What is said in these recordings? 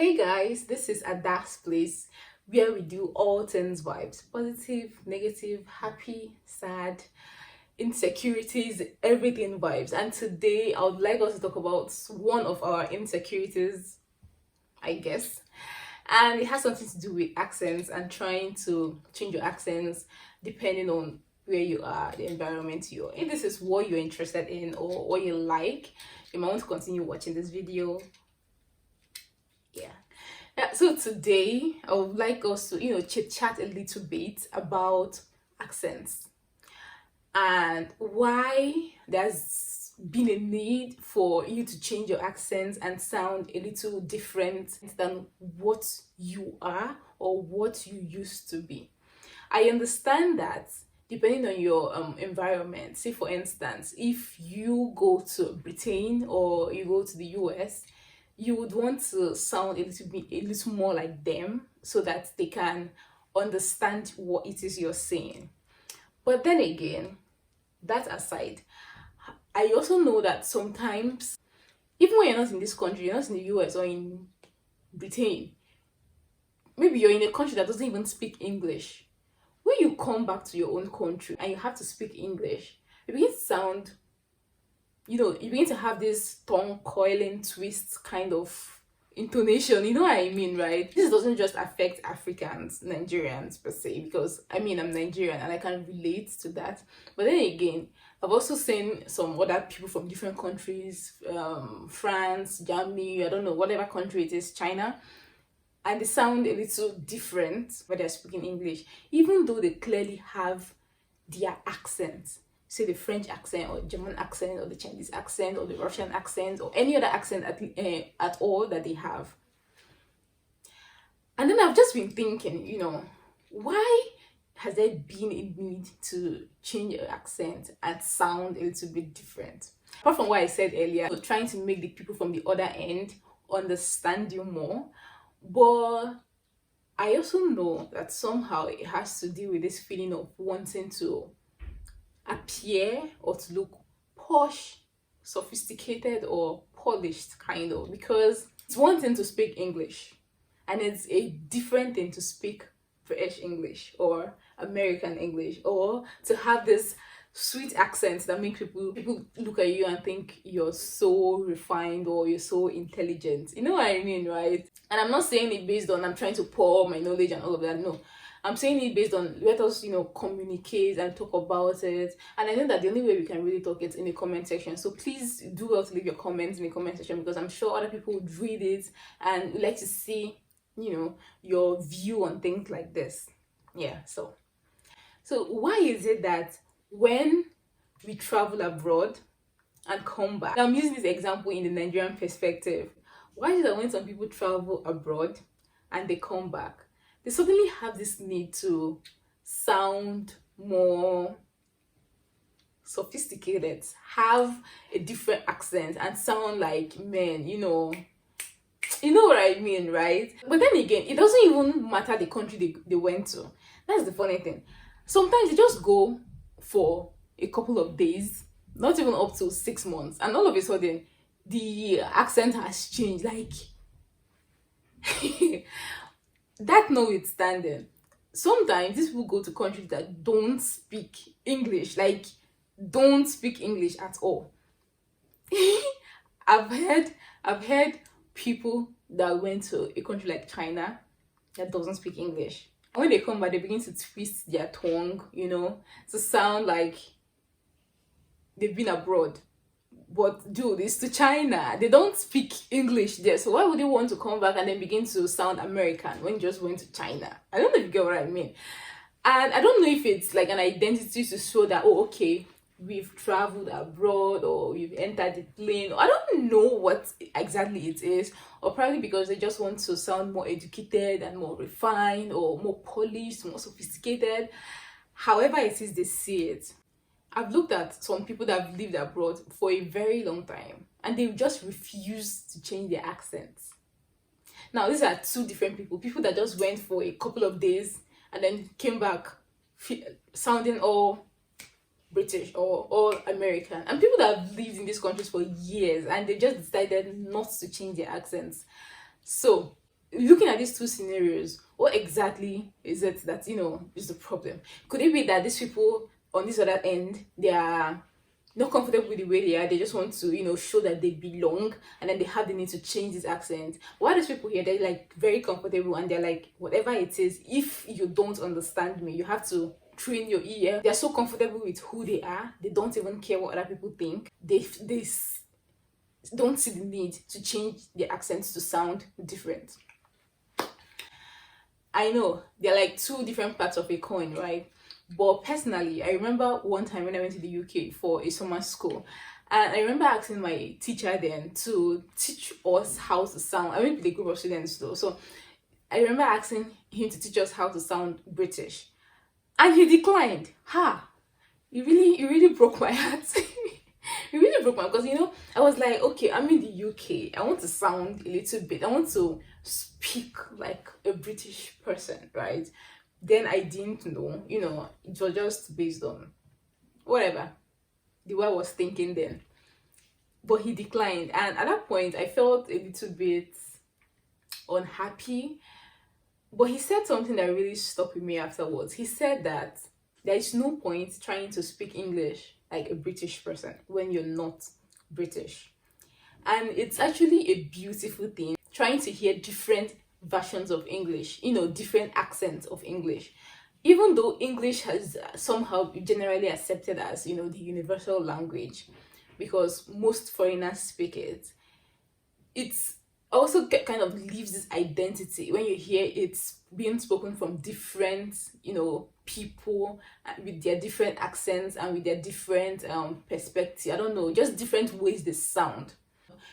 Hey guys, this is Adaz place where we do all things vibes, positive, negative, happy, sad, insecurities, everything vibes. And today I would like us to talk about one of our insecurities, I guess. And it has something to do with accents and trying to change your accents depending on where you are, the environment you're in. If this is what you're interested in or what you like, you might want to continue watching this video. Yeah, so today I would like us to, chit chat a little bit about accents and why there's been a need for you to change your accents and sound a little different than what you are or what you used to be. I understand that depending on your environment, say for instance, if you go to Britain or you go to the US, you would want to sound a little more like them so that they can understand what it is you're saying. But then again, that aside, I also know that sometimes, even when you're not in this country, you're not in the US or in Britain, maybe you're in a country that doesn't even speak English. When you come back to your own country and you have to speak English, it begins to sound, you begin to have this tongue coiling twist kind of intonation, you know what I mean, right? This doesn't just affect Africans, Nigerians per se, because I'm Nigerian and I can relate to that. But then again, I've also seen some other people from different countries, France, Germany, I don't know, whatever country it is, China, and they sound a little different when they're speaking English, even though they clearly have their accent. Say the French accent or German accent or the Chinese accent or the Russian accent or any other accent at all that they have. And then I've just been thinking, why has there been a need to change your accent and sound a little bit different? Apart from what I said earlier, trying to make the people from the other end understand you more. But I also know that somehow it has to deal with this feeling of wanting to appear or to look posh, sophisticated, or polished, kind of, because it's one thing to speak English and it's a different thing to speak British English or American English, or to have this sweet accents that make people look at you and think you're so refined or you're so intelligent. You know what I mean, right? And I'm not saying it based on I'm trying to pour my knowledge and all of that. No, I'm saying it based on let us, communicate and talk about it. And I know that the only way we can really talk is in the comment section. So please do well to leave your comments in the comment section, because I'm sure other people would read it and would like to see, your view on things like this. Yeah, so why is it that when we travel abroad and come back, now I'm using this example in the Nigerian perspective, why is it that when some people travel abroad and they come back, they suddenly have this need to sound more sophisticated, have a different accent, and sound like men, you know what I mean, right? But then again, it doesn't even matter the country they went to. That's the funny thing. Sometimes they just go for a couple of days, not even up to 6 months, and all of a sudden the accent has changed. Like that notwithstanding, sometimes these people go to countries that don't speak English, like don't speak English at all. I've heard people that went to a country like China that doesn't speak English. When they come back, they begin to twist their tongue, to sound like they've been abroad. But dude, it's to China. They don't speak English there. So why would they want to come back and then begin to sound American when you just went to China? I don't know if you get what I mean. And I don't know if it's like an identity to show that, oh, okay, we've traveled abroad or we've entered the plane. I don't know what exactly it is. Or probably because they just want to sound more educated and more refined or more polished, more sophisticated. However it is they see it. I've looked at some people that have lived abroad for a very long time and they've just refused to change their accents. Now, these are two different people. People that just went for a couple of days and then came back sounding all British or all American, and people that have lived in these countries for years and they just decided not to change their accents. So looking at these two scenarios, what exactly is it that is the problem? Could it be that these people on this other end, they are not comfortable with the way they are, they just want to show that they belong, and then they have the need to change this accent? While these people here, they're like very comfortable, and they're like, whatever it is, if you don't understand me, you have to train your ear. They're so comfortable with who they are, they don't even care what other people think. They don't see the need to change their accents to sound different. I know they're like two different parts of a coin, right? But personally, I remember one time when I went to the UK for a summer school, and I remember asking my teacher then to teach us how to sound. I went with a group of students though, so I remember asking him to teach us how to sound British, and he declined. Ha! You really broke my heart. It really broke my, because I was like, okay, I'm in the UK. I want to sound a little bit. I want to speak like a British person, right? Then I didn't know, it was just based on whatever the way I was thinking then. But he declined, and at that point, I felt a little bit unhappy. But he said something that really stuck with me afterwards. He said that there is no point trying to speak English like a British person when you're not British. And it's actually a beautiful thing trying to hear different versions of English, different accents of English. Even though English has somehow generally accepted as, the universal language, because most foreigners speak it, it's also kind of leaves this identity when you hear it's being spoken from different people, with their different accents and with their different perspective. I don't know, just different ways they sound.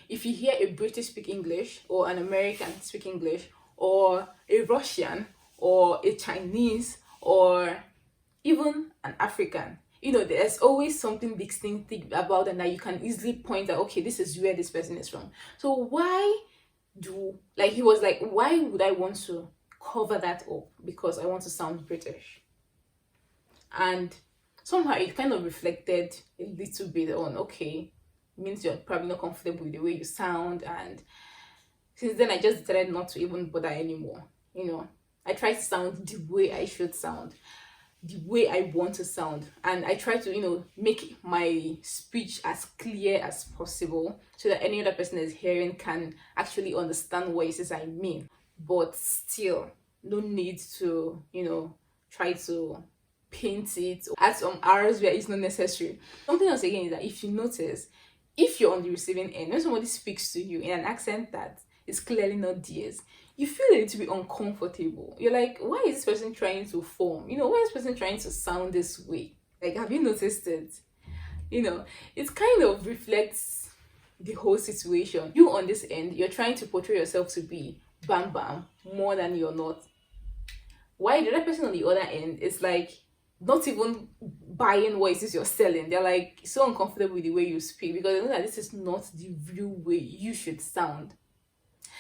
If you hear a British speak English, or an American speak English, or a Russian, or a Chinese, or even an African, there's always something distinctive about them that you can easily point out, okay, this is where this person is from. So why he was like, why would I want to cover that up because I want to sound British? And somehow it kind of reflected a little bit on, okay, means you're probably not comfortable with the way you sound. And since then I just decided not to even bother anymore. I try to sound the way I should sound, the way I want to sound, and I try to make my speech as clear as possible so that any other person is hearing can actually understand what it is I mean. But still, no need to try to paint it or add some R's where it's not necessary. Something else again is that if you notice, if you're on the receiving end, when somebody speaks to you in an accent that is clearly not theirs, you feel a little bit uncomfortable. You're like, why is this person trying to form? Why is this person trying to sound this way? Like, have you noticed it? It kind of reflects the whole situation. You on this end, you're trying to portray yourself to be bam bam more than you're not. Why the other person on the other end is like not even buying what it is you're selling. They're like so uncomfortable with the way you speak because they know that this is not the real way you should sound.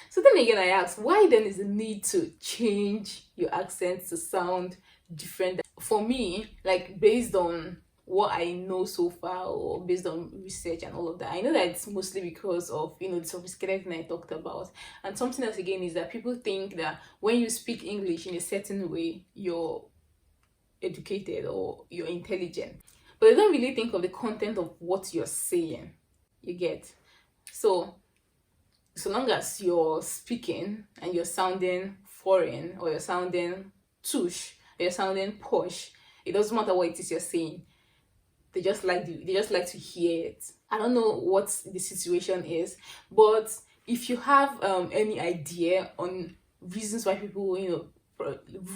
So then again, I ask, why then is the need to change your accent to sound different? For me, like based on what I know so far, or based on research and all of that, I know that it's mostly because of the sophisticated thing I talked about. And something else again is that people think that when you speak English in a certain way, you're educated or you're intelligent, but they don't really think of the content of what you're saying. You get? So long as you're speaking and you're sounding foreign, or you're sounding touche, or you're sounding posh, it doesn't matter what it is you're saying. They just like to hear it. I don't know what the situation is, but if you have any idea on reasons why people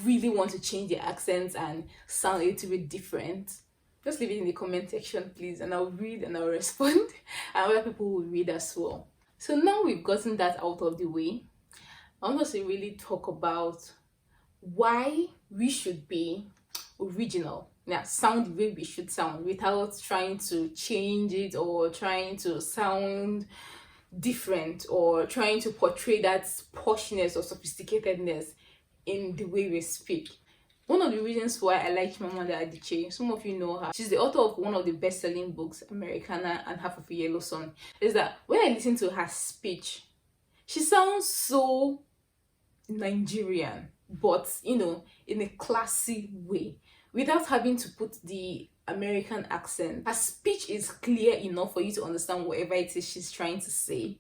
really want to change their accents and sound a little bit different, just leave it in the comment section, please, and I'll read and I'll respond, and other people will read as well. So now we've gotten that out of the way, I want us to really talk about why we should be original. Now, sound the way we should sound without trying to change it, or trying to sound different, or trying to portray that poshness or sophisticatedness in the way we speak. One of the reasons why I like Chimamanda Adichie, some of you know her, she's the author of one of the best-selling books, Americana and Half of a Yellow Sun, is that when I listen to her speech, she sounds so Nigerian, but in a classy way, without having to put the American accent. Her speech is clear enough for you to understand whatever it is she's trying to say.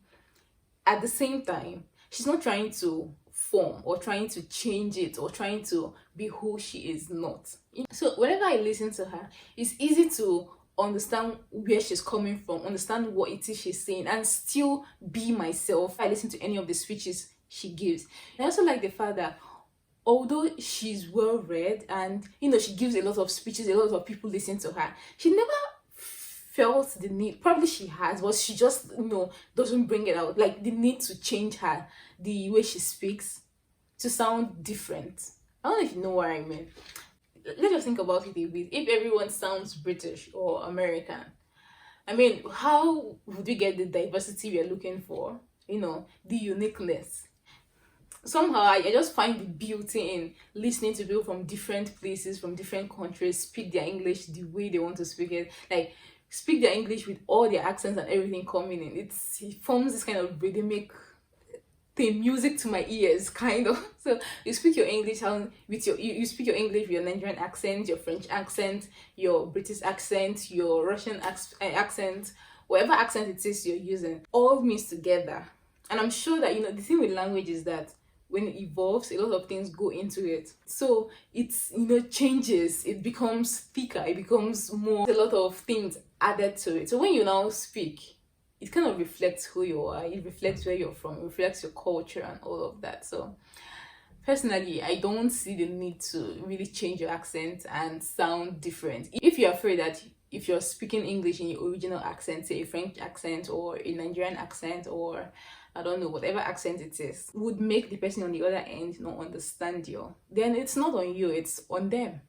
At the same time, she's not trying to form or trying to change it or trying to be who she is not. So whenever I listen to her, it's easy to understand where she's coming from, understand what it is she's saying, and still be myself. I listen to any of the speeches she gives. I also like the fact that although she's well read and she gives a lot of speeches, a lot of people listen to her, she never felt the need. Probably she has, but she just doesn't bring it out, like the need to change the way she speaks to sound different. I don't know if you know what I mean. Let's just think about it a bit. If everyone sounds British or American, I mean, how would we get the diversity we are looking for? The uniqueness. Somehow I just find the beauty in listening to people from different places, from different countries, speak their English the way they want to speak it. Like, speak their English with all their accents and everything coming in. It forms this kind of rhythmic thing, music to my ears, kind of. So you speak your English with you speak your English with your Nigerian accent, your French accent, your British accent, your Russian accent, whatever accent it is you're using, all mixed together. And I'm sure that the thing with language is that when it evolves, a lot of things go into it. So it's changes, it becomes thicker, it becomes more, a lot of things added to it. So when you now speak, it kind of reflects who you are, it reflects where you're from, it reflects your culture and all of that. So personally, I don't see the need to really change your accent and sound different. If you're afraid that if you're speaking English in your original accent, say a French accent or a Nigerian accent, or I don't know, whatever accent it is, would make the person on the other end not understand you, then it's not on you, it's on them.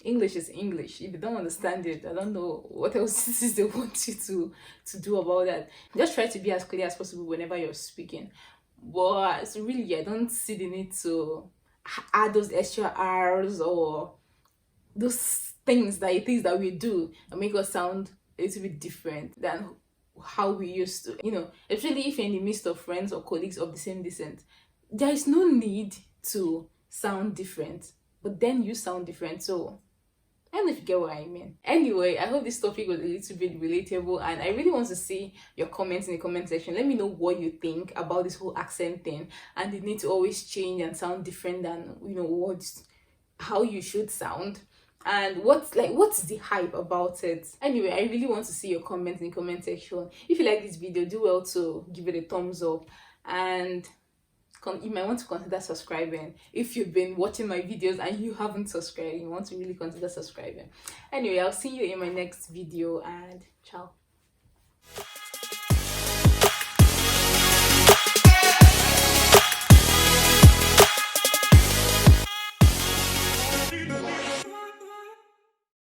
English is English. If you don't understand it, I don't know what else it is they want you to do about that. Just try to be as clear as possible whenever you're speaking. But so really, I don't see the need to add those extra R's or those things that we do and make us sound a little bit different than how we used to. Especially if you're in the midst of friends or colleagues of the same descent, there is no need to sound different, but then you sound different. So I don't know if you get what I mean. Anyway, I hope this topic was a little bit relatable, and I really want to see your comments in the comment section. Let me know what you think about this whole accent thing and the need to always change and sound different than how you should sound, and what's the hype about it. Anyway, I really want to see your comments in the comment section. If you like this video, do well to give it a thumbs up, and you might want to consider subscribing. If you've been watching my videos and you haven't subscribed, you want to really consider subscribing. Anyway, I'll see you in my next video, and ciao.